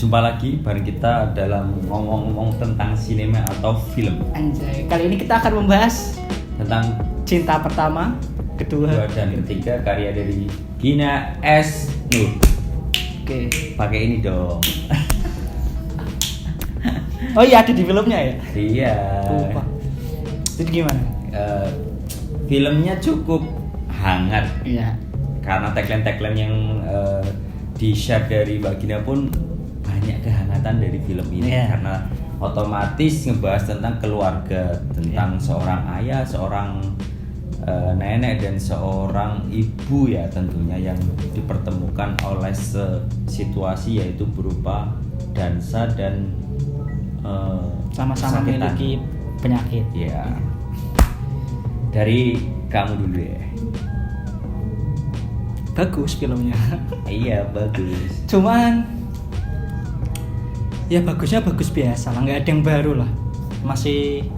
Jumpa lagi bareng kita dalam ngomong-ngomong tentang sinema atau film. Anjay, kali ini kita akan membahas Tentang cinta pertama, kedua dan ketiga karya dari Gina S. Nur. Oke. Pakai ini dong. Oh iya, ada di filmnya ya? Iya. Lupa. Jadi gimana? Filmnya cukup hangat Iya. karena tagline-tagline yang di-share dari Mbak Gina pun banyak kehangatan dari film ini. Iya. Karena otomatis ngebahas tentang keluarga, tentang seorang ayah, seorang nenek dan seorang ibu ya tentunya yang dipertemukan oleh situasi yaitu berupa dansa dan Sama-sama kesakitan. memiliki penyakit. Ya. Dari kamu dulu ya. Bagus filmnya. Iya bagus. Cuman ya bagusnya bagus biasa lah, nggak ada yang baru lah. Masih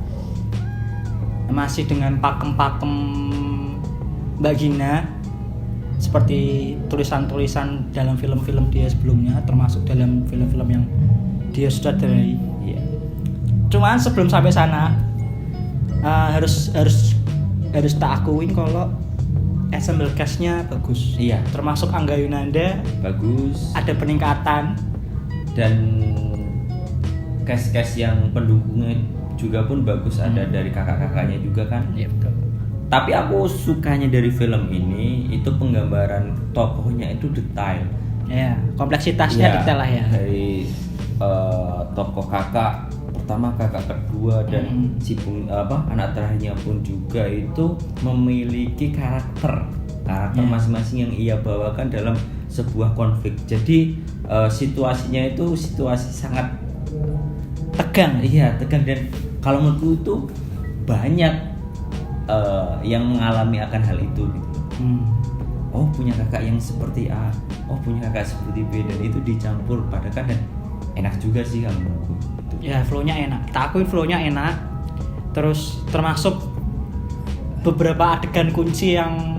dengan pakem-pakem Mbak Gina seperti tulisan-tulisan dalam film-film dia sebelumnya, termasuk dalam film-film yang dia sutradarai. Iya. Cuman sebelum sampai sana harus tak akuin kalau ensemble cast-nya bagus. Iya. Termasuk Angga Yunanda Bagus. ada peningkatan. Dan cast-cast yang pendukungnya juga pun bagus, ada dari kakak-kakaknya juga kan. Iya betul. Tapi aku sukanya dari film ini itu penggambaran tokohnya itu detail. Ya, kompleksitasnya Iya, detail lah ya. Dari tokoh kakak pertama, kakak kedua dan anak terakhirnya pun juga itu memiliki karakter masing-masing yang ia bawakan dalam sebuah konflik. Jadi situasinya itu situasi sangat Tegang. iya tegang, dan kalau menurutku itu banyak yang mengalami akan hal itu gitu. Oh punya kakak yang seperti A, oh punya kakak seperti B, dan itu dicampur padakan dan enak juga sih kalau menurutku. Ya, flow-nya enak. Kita akuin flow-nya enak. Terus termasuk beberapa adegan kunci yang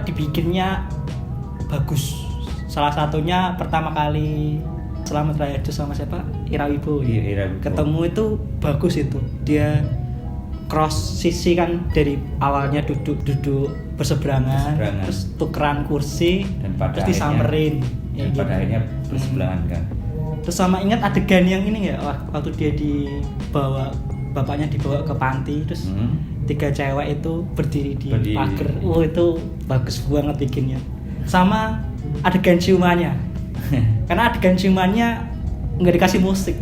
dibikinnya bagus. Salah satunya pertama kali Selamat Raya sama siapa? Ira Wibowo. Iya, Ira Wibowo. Ketemu itu bagus itu. Dia cross sisi kan, dari awalnya duduk berseberangan, terus tukeran kursi, Dan pada terus disamperin. dan pada akhirnya bersebelahan kan. Terus sama ingat adegan yang ini ya, waktu dia bapaknya dibawa ke panti, terus tiga cewek itu berdiri di pagar. Itu bagus banget bikinnya. Sama adegan ciumannya. Karena adegan ciumannya nggak dikasih musik.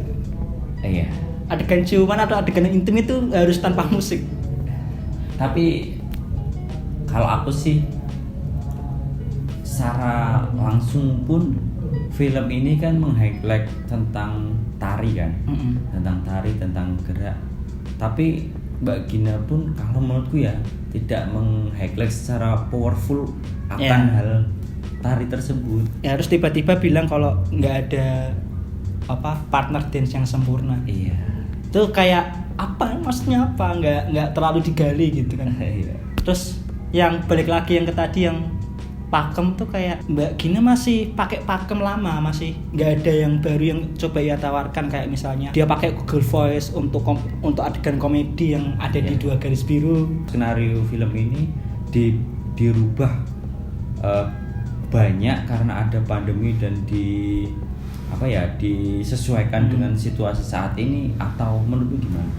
Iya. Adegan ciuman atau adegan intim itu harus tanpa musik. Tapi kalau aku sih secara langsung pun film ini kan meng-highlight tentang tari kan. Tentang tari, tentang gerak. Tapi Mbak Gina pun kalau menurutku ya tidak meng-highlight secara powerful akan hal tari tersebut. Ya harus tiba-tiba bilang kalau nggak ada partner dance yang sempurna. Iya. Itu kayak apa? Maksudnya apa? Nggak terlalu digali gitu kan. Iya. Terus yang balik lagi yang ke tadi yang pakem tuh kayak Mbak Gina masih pakai pakem lama, masih nggak ada yang baru yang coba ia tawarkan, kayak misalnya dia pakai Google Voice untuk adegan komedi yang ada di Dua Garis Biru. Skenario film ini dirubah banyak karena ada pandemi dan disesuaikan dengan situasi saat ini, atau menurutku gimana?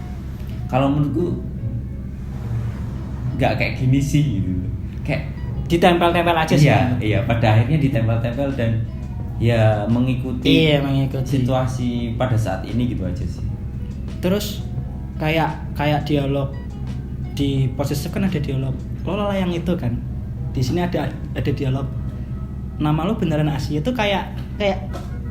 Kalau menurutku nggak kayak gini sih gitu. Kayak Ditempel-tempel aja sih. Iya, pada akhirnya ditempel-tempel dan ya mengikuti situasi pada saat ini gitu aja sih. Terus kayak dialog di Possessive kan ada dialog. Lo lah yang itu kan. Di sini ada dialog. Nama lo beneran Asia itu kayak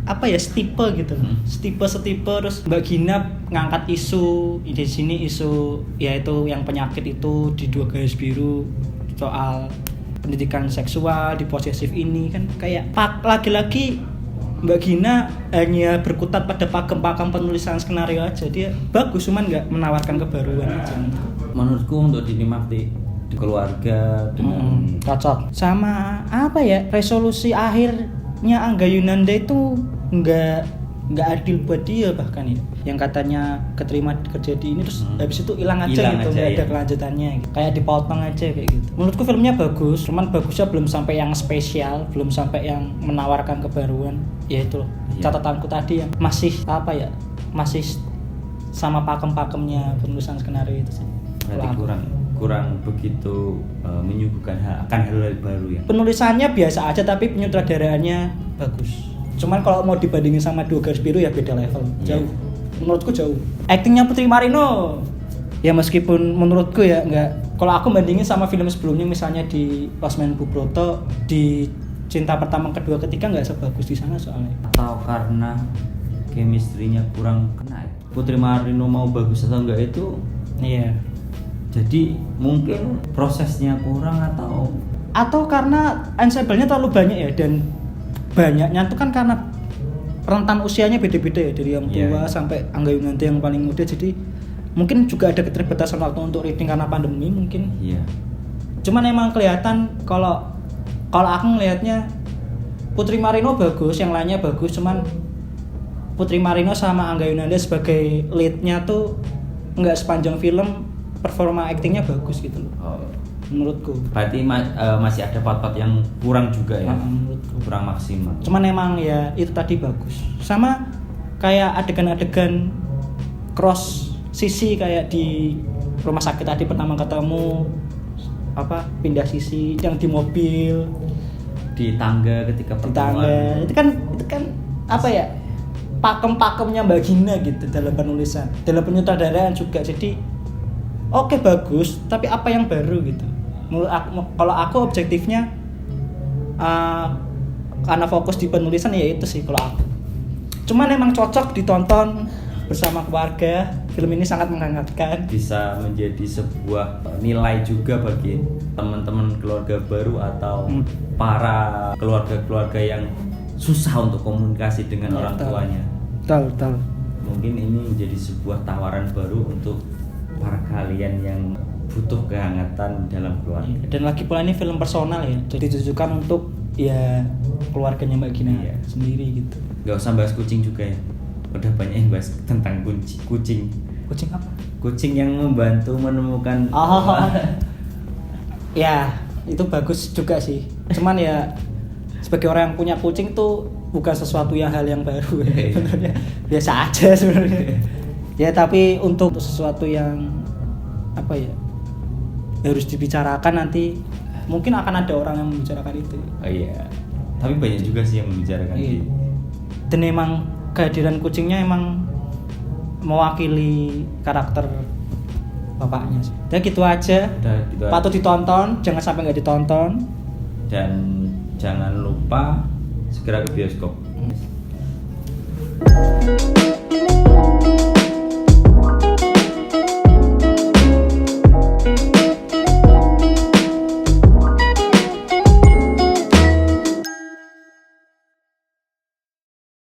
apa ya, setipe gitu. Setipe terus Mbak Gina ngangkat isu di sini, isu yaitu yang penyakit itu di Dua Garis Biru, soal pendidikan seksual di Possessive ini kan, kayak lagi-lagi Mbak Gina hanya berkutat pada pakem-pakem penulisan skenario aja. Dia bagus, cuman nggak menawarkan kebaruan aja. Menurutku untuk dinikmati di keluarga dengan cocok. Sama apa ya, resolusi akhirnya Angga Yunanda itu nggak nggak adil buat dia bahkan ya, yang katanya keterima kerja di ini terus habis itu hilang aja gitu, nggak ada kelanjutannya gitu. Kayak dipotong aja kayak gitu. Menurutku filmnya bagus, cuman bagusnya belum sampai yang spesial, belum sampai yang menawarkan kebaruan. Ya itu loh, catatanku tadi yang masih apa ya, masih sama pakem-pakemnya penulisan skenario itu sih. Berarti kurang begitu menyuguhkan akan hal baru ya. Penulisannya biasa aja tapi penyutradaraannya bagus. Cuman kalau mau dibandingin sama Dua Garis Biru ya beda level, jauh. Menurutku jauh. Aktingnya Putri Marino ya meskipun menurutku ya enggak. Kalau aku bandingin sama film sebelumnya misalnya di Losmen Bubroto, di Cinta Pertama, Kedua, Ketiga nggak sebagus di sana soalnya. Atau karena chemistry-nya kurang kena ya? Putri Marino mau bagus atau enggak itu Iya. jadi mungkin prosesnya kurang atau karena ensemble-nya terlalu banyak ya, dan banyaknya itu kan karena rentan usianya beda-beda ya, dari yang tua sampai Angga Yunanti yang paling muda, jadi mungkin juga ada keterbatasan waktu untuk reading karena pandemi mungkin. Iya. Cuman emang kelihatan kalau aku ngelihatnya Putri Marino bagus, yang lainnya bagus, cuman Putri Marino sama Angga Yunanti sebagai lead-nya tuh nggak sepanjang film performa aktingnya bagus gitu loh. Menurutku. Berarti masih ada part-part yang kurang juga ya. Menurutku kurang maksimal. Cuman emang ya itu tadi bagus. Sama kayak adegan-adegan cross sisi kayak di rumah sakit tadi pertama ketemu pindah sisi yang di mobil, di tangga ketika pertemuan. Itu kan apa ya? Pakem-pakemnya Mbak Gina gitu dalam penulisan, dalam penyutradaraan juga. Jadi oke, bagus, tapi apa yang baru gitu. Menurut aku, kalau aku objektifnya karena fokus di penulisan ya itu sih kalau aku. Cuman emang cocok ditonton bersama keluarga. Film ini sangat menghangatkan. Bisa menjadi sebuah nilai juga bagi teman-teman keluarga baru atau para keluarga-keluarga yang susah untuk komunikasi dengan orang tuanya. Betul. Mungkin ini menjadi sebuah tawaran baru untuk para kalian yang butuh kehangatan dalam keluarga. Dan lagi pula ini film personal ya, jadi ditujukan untuk ya keluarganya Mbak Gina sendiri gitu. Gak usah bahas kucing juga ya, udah banyak yang bahas tentang kucing. Kucing apa? Kucing yang membantu menemukan. Ya itu bagus juga sih. Cuman ya sebagai orang yang punya kucing tuh bukan sesuatu hal yang baru ya. Sebenarnya biasa aja sebenarnya. Ya tapi untuk sesuatu yang apa ya, harus dibicarakan nanti, mungkin akan ada orang yang membicarakan itu. Oh iya. Tapi banyak juga sih yang membicarakan itu. Dan emang kehadiran kucingnya emang mewakili karakter bapaknya sih. Ya gitu aja. Patut ditonton, jangan sampai nggak ditonton. Dan jangan lupa segera ke bioskop.